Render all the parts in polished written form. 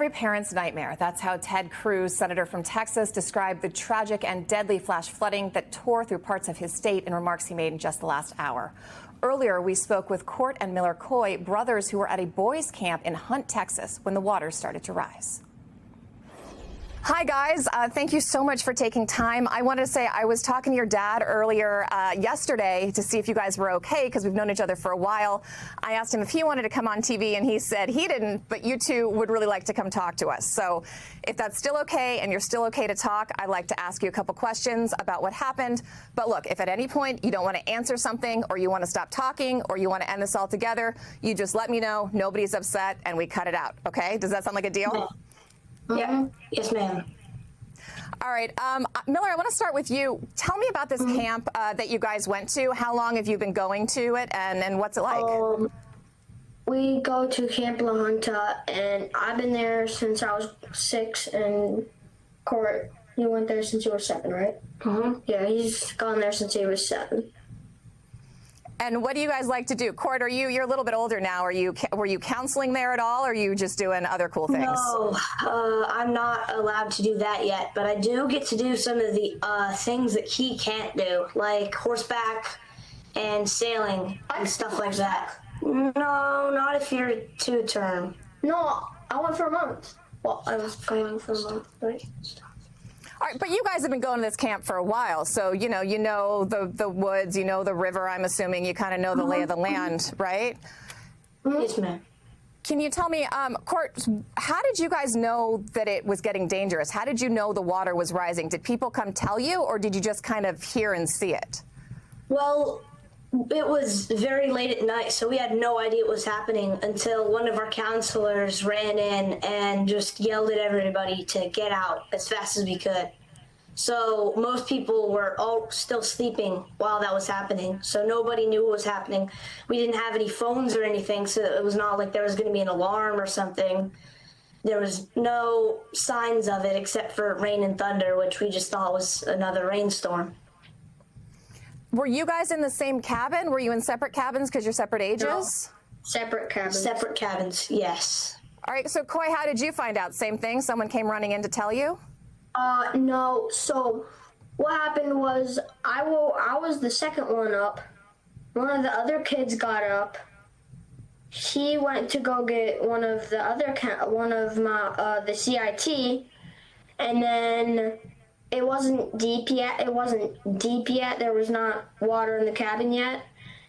Every parent's nightmare. That's how Ted Cruz, senator from Texas, described the tragic and deadly flash flooding that tore through parts of his state in remarks he made in just the last hour. Earlier, we spoke with Court and Miller Coy, brothers who were at a boys' camp in Hunt, Texas, when the waters started to rise. Hi, guys. Thank you so much for taking time. I wanted to say I was talking to your dad earlier yesterday to see if you guys were okay, because we've known each other for a while. I asked him if he wanted to come on TV, and he said he didn't, but you two would really like to come talk to us. So if that's still okay and you're still okay to talk, I'd like to ask you a couple questions about what happened. But look, if at any point you don't want to answer something, or you want to stop talking, or you want to end this all together, you just let me know. Nobody's upset, and we cut it out. Okay? Does that sound like a deal? Yeah. Yeah. Yes, ma'am. All right. Miller, I want to start with you. Tell me about this camp that you guys went to. How long have you been going to it, and what's it like? We go to Camp La Junta, and I've been there since I was 6, and Court, you went there since you were 7, right? Yeah, he's gone there since he was 7. And what do you guys like to do? Court, you're a little bit older now. Were you counseling there at all, or are you just doing other cool things? No, I'm not allowed to do that yet, but I do get to do some of the things that he can't do, like horseback and sailing and stuff like that. No, not if you're 2-term. No, I went for a month. Well, I was going for a month, right? All right, but you guys have been going to this camp for a while, so you know the woods, you know the river. I'm assuming you kind of know the lay of the land, right? Yes, ma'am. Can you tell me, Court, how did you guys know that it was getting dangerous? How did you know the water was rising? Did people come tell you, or did you just kind of hear and see it? Well, it was very late at night, so we had no idea it was happening until one of our counselors ran in and just yelled at everybody to get out as fast as we could. So most people were all still sleeping while that was happening, so nobody knew what was happening. We didn't have any phones or anything, so it was not like there was going to be an alarm or something. There was no signs of it except for rain and thunder, which we just thought was another rainstorm. Were you guys in the same cabin? Were you in separate cabins because you're separate ages? No. Separate cabins. Separate cabins, yes. All right, so Coy, how did you find out? Same thing? Someone came running in to tell you? No. So what happened was I was the second one up. One of the other kids got up. He went to go get one of the CIT, and then it wasn't deep yet. There was not water in the cabin yet.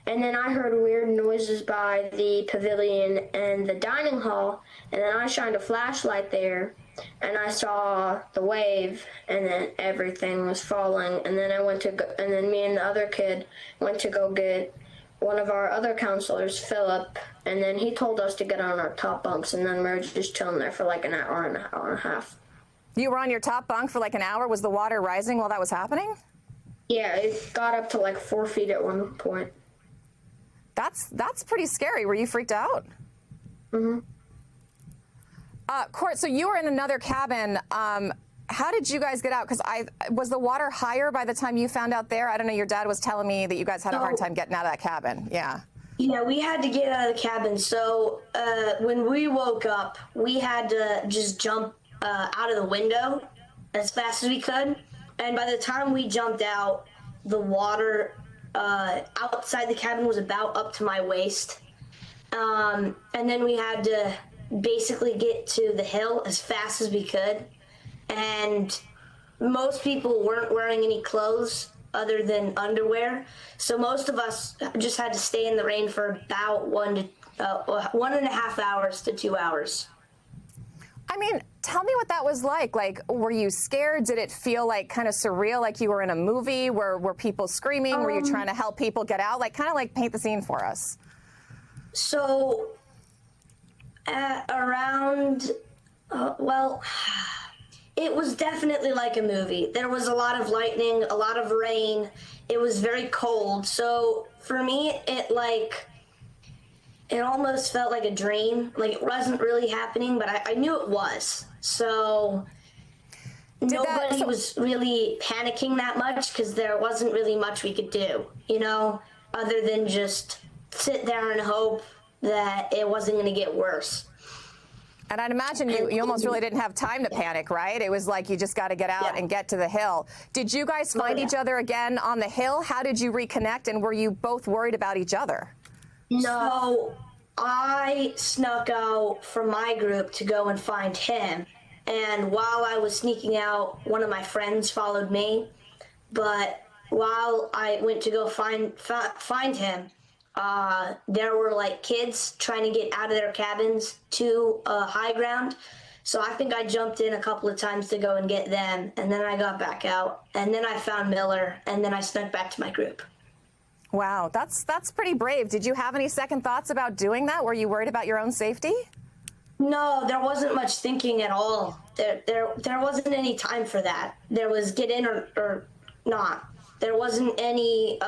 And then I heard weird noises by the pavilion and the dining hall. And then I shined a flashlight there, and I saw the wave, and then everything was falling. And then and then me and the other kid went to go get one of our other counselors, Philip. And then he told us to get on our top bunks, and then we were just chilling there for like an hour and a half. You were on your top bunk for like an hour? Was the water rising while that was happening? Yeah, it got up to like 4 feet at one point. That's pretty scary. Were you freaked out? Court, so you were in another cabin. How did you guys get out? Because was the water higher by the time you found out there? I don't know. Your dad was telling me that you guys had a hard time getting out of that cabin. Yeah. Yeah, we had to get out of the cabin. So when we woke up, we had to just jump out of the window as fast as we could. And by the time we jumped out, the water outside the cabin was about up to my waist. And then we had to basically get to the hill as fast as we could. And most people weren't wearing any clothes other than underwear. So most of us just had to stay in the rain for about 1.5 hours to 2 hours. I mean, tell me what that was like. Like, were you scared? Did it feel like kind of surreal, like you were in a movie? Were people screaming? Were you trying to help people get out? Like, kind of like paint the scene for us. So, it was definitely like a movie. There was a lot of lightning, a lot of rain. It was very cold. So for me, it almost felt like a dream. Like it wasn't really happening, but I knew it was. So nobody was really panicking that much because there wasn't really much we could do, other than just sit there and hope that it wasn't going to get worse. And I'd imagine you almost really didn't have time to panic, right? It was like you just got to get out and get to the hill. Did you guys find each other again on the hill? How did you reconnect, and were you both worried about each other? No. So I snuck out from my group to go and find him. And while I was sneaking out, one of my friends followed me. But while I went to go find him, there were like kids trying to get out of their cabins to high ground. So I think I jumped in a couple of times to go and get them, and then I got back out, and then I found Miller, and then I snuck back to my group. Wow, that's pretty brave. Did you have any second thoughts about doing that? Were you worried about your own safety? No, there wasn't much thinking at all. There wasn't any time for that. There was get in or not. There wasn't any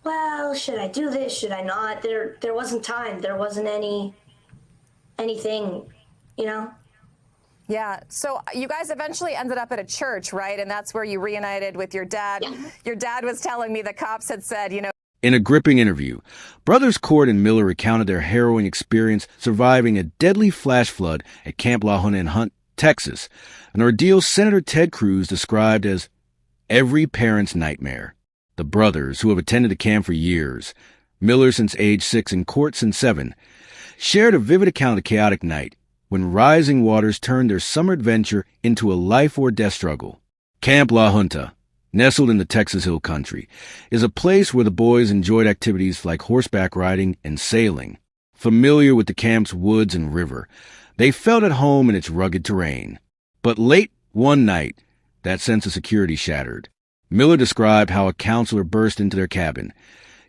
well, should I do this? Should I not? There wasn't time. There wasn't anything, you know? Yeah. So you guys eventually ended up at a church, right? And that's where you reunited with your dad. Yeah. Your dad was telling me the cops had said, In a gripping interview, brothers Court and Miller recounted their harrowing experience surviving a deadly flash flood at Camp La Junta in Hunt, Texas, an ordeal Senator Ted Cruz described as every parent's nightmare. The brothers, who have attended the camp for years, Miller since age 6 and Court since 7, shared a vivid account of the chaotic night when rising waters turned their summer adventure into a life-or-death struggle. Camp La Junta, nestled in the Texas Hill Country, is a place where the boys enjoyed activities like horseback riding and sailing. Familiar with the camp's woods and river, they felt at home in its rugged terrain. But late one night, that sense of security shattered. Miller described how a counselor burst into their cabin,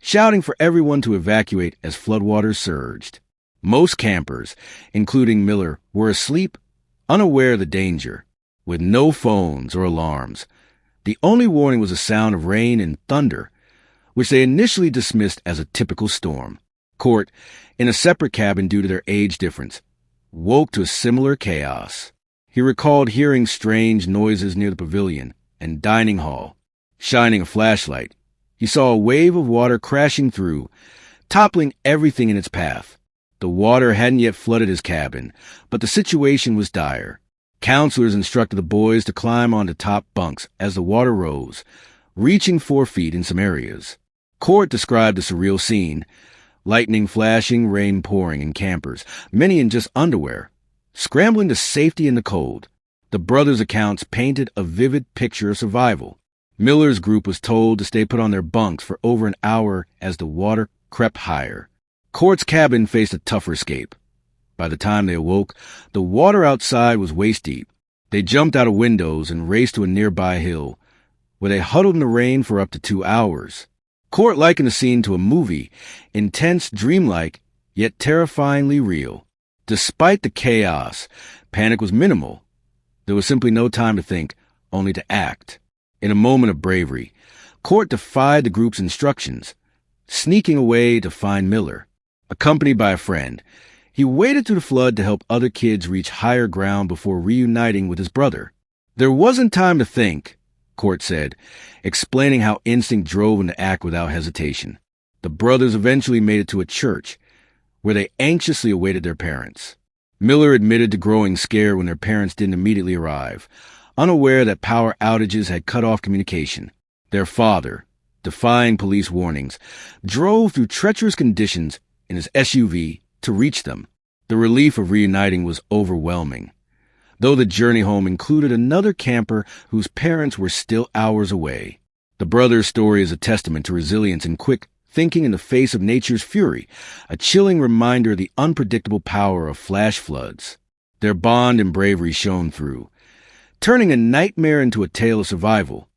shouting for everyone to evacuate as floodwaters surged. Most campers, including Miller, were asleep, unaware of the danger, with no phones or alarms. The only warning was the sound of rain and thunder, which they initially dismissed as a typical storm. Court, in a separate cabin due to their age difference, woke to a similar chaos. He recalled hearing strange noises near the pavilion and dining hall. Shining a flashlight, he saw a wave of water crashing through, toppling everything in its path. The water hadn't yet flooded his cabin, but the situation was dire. Counselors instructed the boys to climb onto top bunks as the water rose, reaching 4 feet in some areas. Court described the surreal scene: lightning flashing, rain pouring, and campers, many in just underwear, scrambling to safety in the cold. The brothers' accounts painted a vivid picture of survival. Miller's group was told to stay put on their bunks for over an hour as the water crept higher. Court's cabin faced a tougher escape. By the time they awoke, the water outside was waist-deep. They jumped out of windows and raced to a nearby hill, where they huddled in the rain for up to 2 hours. Court likened the scene to a movie, intense, dreamlike, yet terrifyingly real. Despite the chaos, panic was minimal. There was simply no time to think, only to act. In a moment of bravery, Court defied the group's instructions, sneaking away to find Miller. Accompanied by a friend, he waded through the flood to help other kids reach higher ground before reuniting with his brother. There wasn't time to think, Court said, explaining how instinct drove him to act without hesitation. The brothers eventually made it to a church, where they anxiously awaited their parents. Miller admitted to growing scared when their parents didn't immediately arrive, unaware that power outages had cut off communication. Their father, defying police warnings, drove through treacherous conditions in his SUV to reach them. The relief of reuniting was overwhelming, though the journey home included another camper whose parents were still hours away. The brothers' story is a testament to resilience and quick thinking in the face of nature's fury, a chilling reminder of the unpredictable power of flash floods. Their bond and bravery shone through, turning a nightmare into a tale of survival.